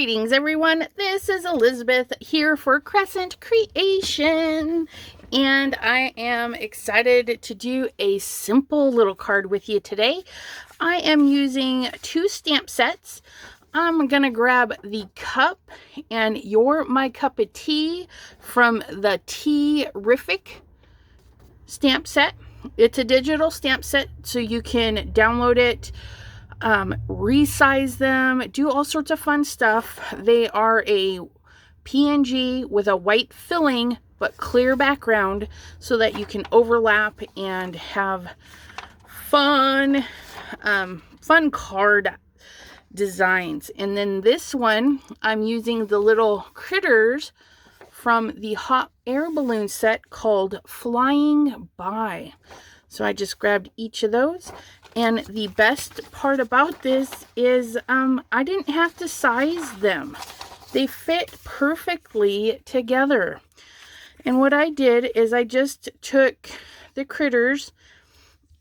Greetings everyone, this is Elizabeth here for Crescent Creation, and I am excited to do a simple little card with you today. I am using 2 stamp sets. I'm gonna grab the cup and You're My Cup of Tea from the Tea-riffic stamp set. It's a digital stamp set, so you can download it, resize them, do all sorts of fun stuff. They are a PNG with a white filling but clear background so that you can overlap and have fun card designs. And then this one, I'm using the little critters from the hot air balloon set called Flying By. So I just grabbed each of those. And the best part about this is I didn't have to size them. They fit perfectly together. And what I did is I just took the critters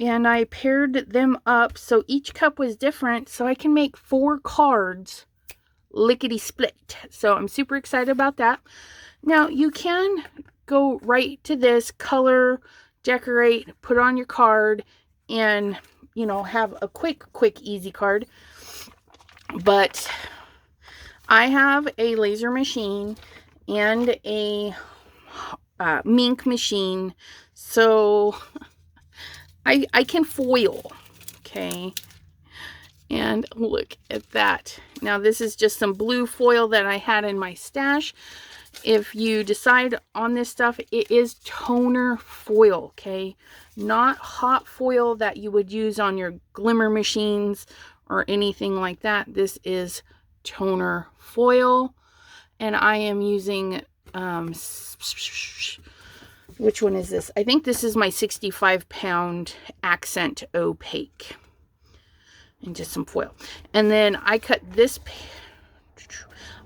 and I paired them up so each cup was different, so I can make 4 cards lickety split. So I'm super excited about that. Now you can go right to this, color, decorate, put on your card, and have a quick easy card. But I have a laser machine and a mink machine, so I can foil, okay? And look at that. Now this is just some blue foil that I had in my stash. If you decide on this stuff, it is toner foil, okay? Not hot foil that you would use on your glimmer machines or anything like that. This is toner foil. And I am using, which one is this? I think this is my 65-pound accent opaque. And just some foil. And then I cut this,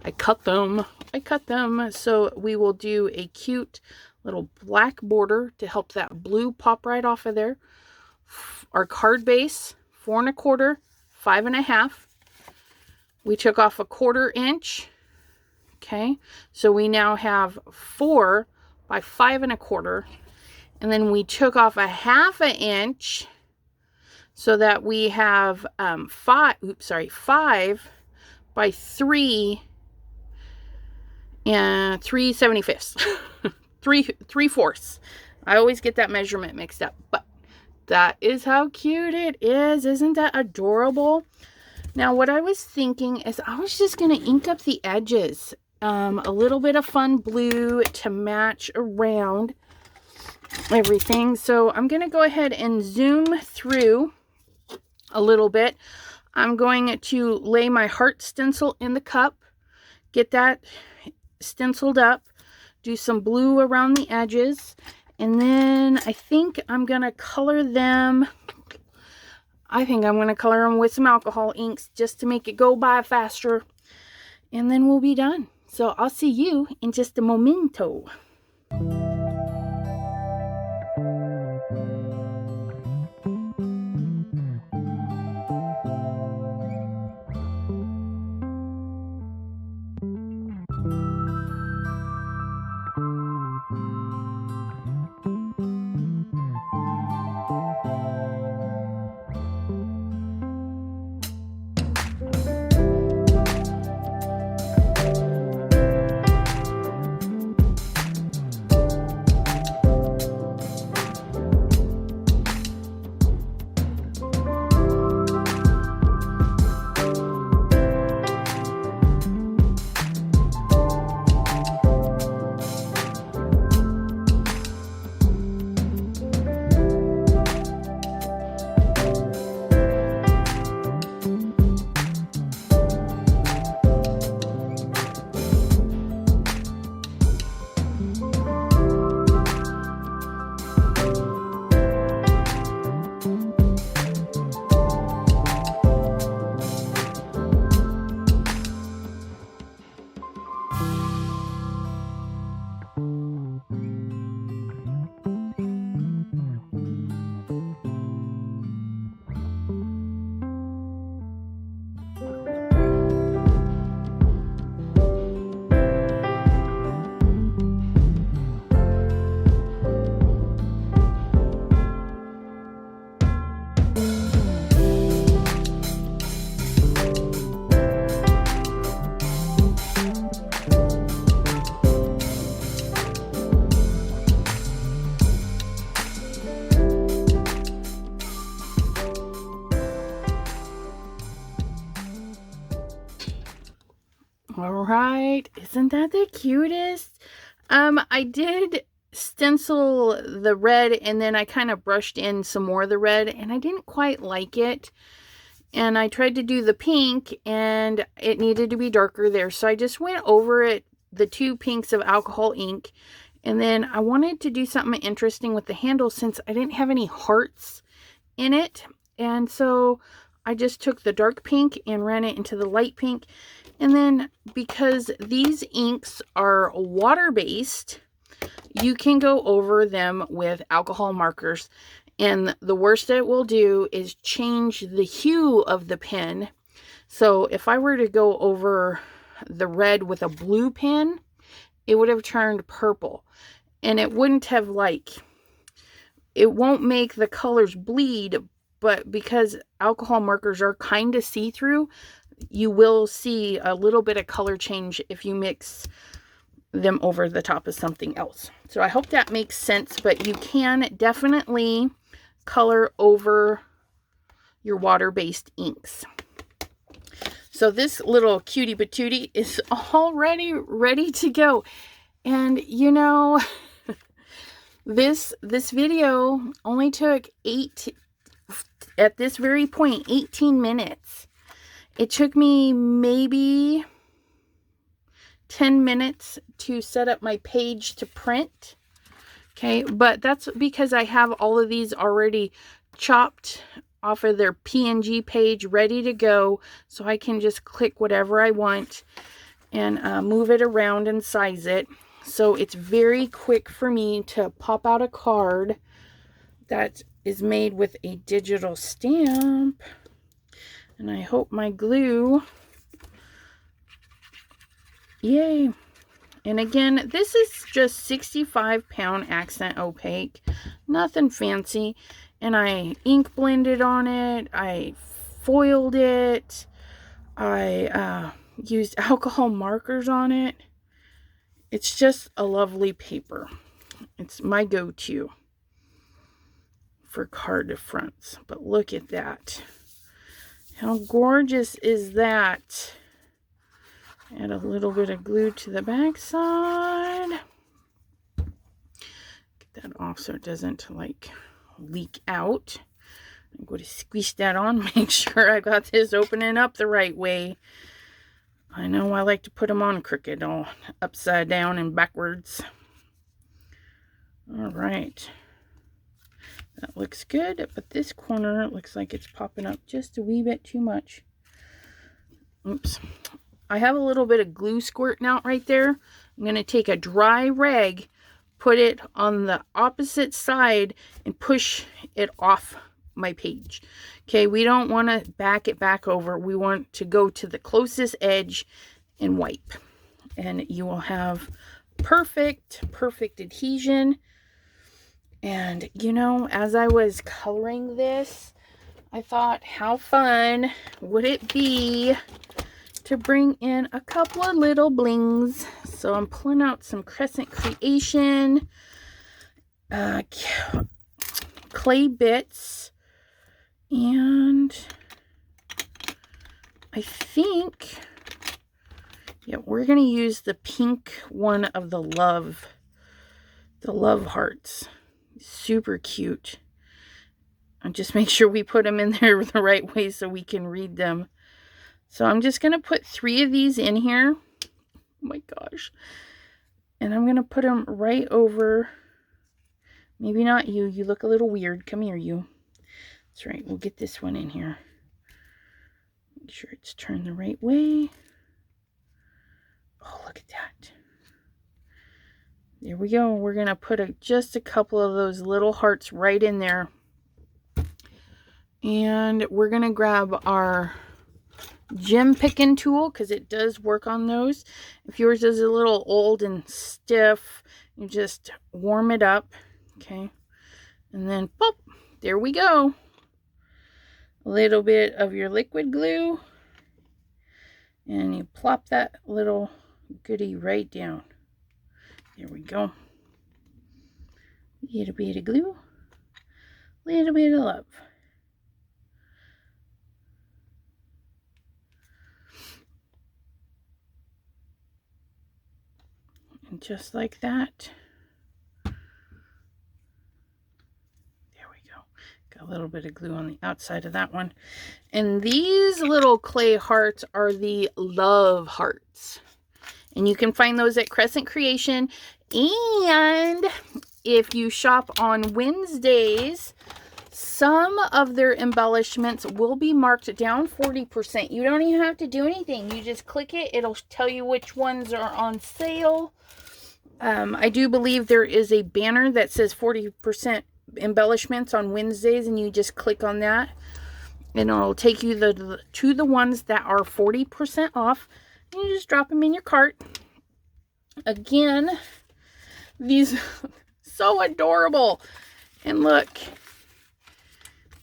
I cut them, so we will do a cute little black border to help that blue pop right off of there. Our card base, 4 1/4, 5 1/2. We took off a 1/4 inch. Okay, so we now have 4 by 5 1/4, and then we took off a 1/2 inch so that we have 5 by 3 and 3/75. 3/4. I always get that measurement mixed up, but that is how cute it is. Isn't that adorable? Now what I was thinking is I was just going to ink up the edges, a little bit of fun blue to match around everything. So I'm going to go ahead and zoom through a little bit. I'm going to lay my heart stencil in the cup, get that stenciled up, do some blue around the edges, and then I think I'm going to color them. I think I'm going to color them with some alcohol inks just to make it go by faster, and then we'll be done. So I'll see you in just a momento. right? Isn't that the cutest? I did stencil the red, and then I kind of brushed in some more of the red, and I didn't quite like it. And I tried to do the pink, and it needed to be darker there. So I just went over it, the 2 pinks of alcohol ink. And then I wanted to do something interesting with the handle since I didn't have any hearts in it. And so I just took the dark pink and ran it into the light pink. And then because these inks are water-based, you can go over them with alcohol markers. And the worst it will do is change the hue of the pen. So if I were to go over the red with a blue pen, it would have turned purple. And it wouldn't have it won't make the colors bleed, but because alcohol markers are kind of see-through, you will see a little bit of color change if you mix them over the top of something else. So I hope that makes sense, but you can definitely color over your water-based inks. So this little cutie patootie is already ready to go. And you know, this video only took at this very point 18 minutes. It took me maybe 10 minutes to set up my page to print. Okay, but that's because I have all of these already chopped off of their PNG page ready to go, so I can just click whatever I want and move it around and size it. So it's very quick for me to pop out a card that is made with a digital stamp. And I hope my glue, yay. And again, this is just 65-pound accent opaque, nothing fancy. And I ink blended on it, I foiled it, I used alcohol markers on it. It's just a lovely paper. It's my go-to for card fronts. But look at that. How gorgeous is that? Add a little bit of glue to the back side. Get that off so it doesn't like leak out. I'm going to squeeze that on, make sure I got this opening up the right way. I know I like to put them on crooked, all upside down and backwards. All right. That looks good, but this corner looks like it's popping up just a wee bit too much. Oops. I have a little bit of glue squirting out right there. I'm going to take a dry rag, put it on the opposite side, and push it off my page. Okay, we don't want to back it back over. We want to go to the closest edge and wipe. And you will have perfect adhesion. And, you know, as I was coloring this, I thought, how fun would it be to bring in a couple of little blings. So I'm pulling out some Crescent Creation clay bits, and I think, yeah, we're going to use the pink one of the love hearts. Super cute. And just make sure we put them in there the right way so we can read them. So I'm just going to put 3 of these in here. Oh my gosh. And I'm going to put them right over. Maybe not you. You look a little weird. Come here, you. That's right. We'll get this one in here. Make sure it's turned the right way. Oh, look at that. There we go. We're going to put just a couple of those little hearts right in there. And we're going to grab our gem picking tool, because it does work on those. If yours is a little old and stiff, you just warm it up. Okay. And then, pop, there we go. A little bit of your liquid glue. And you plop that little goodie right down. There we go. Little bit of glue. Little bit of love. And just like that. There we go. Got a little bit of glue on the outside of that one. And these little clay hearts are the love hearts. And you can find those at Crescent Creation. And if you shop on Wednesdays, some of their embellishments will be marked down 40%. You don't even have to do anything. You just click it. It'll tell you which ones are on sale. I do believe there is a banner that says 40% embellishments on Wednesdays, and you just click on that. And it'll take you to the ones that are 40% off. And you just drop them in your cart. Again, these so adorable. And look,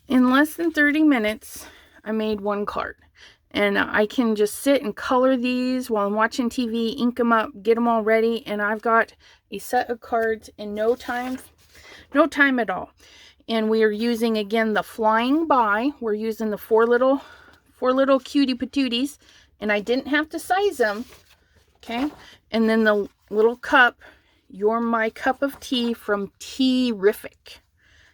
in less than 30 minutes, I made one card. And I can just sit and color these while I'm watching TV, ink them up, get them all ready. And I've got a set of cards in no time at all. And we are using, again, the Flying By. We're using the four little cutie patooties. And I didn't have to size them. Okay. And then the little cup, You're My Cup of Tea from Tea-riffic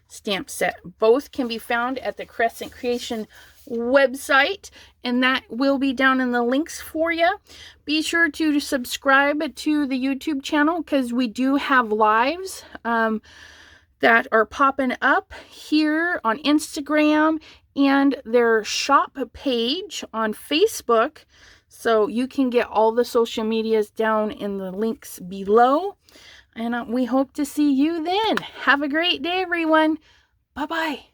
stamp set. Both can be found at the Crescent Creation website, and that will be down in the links for you. Be sure to subscribe to the YouTube channel, because we do have lives that are popping up here on Instagram and their shop page on Facebook. So you can get all the social medias down in the links below. And we hope to see you then. Have a great day, everyone. Bye-bye.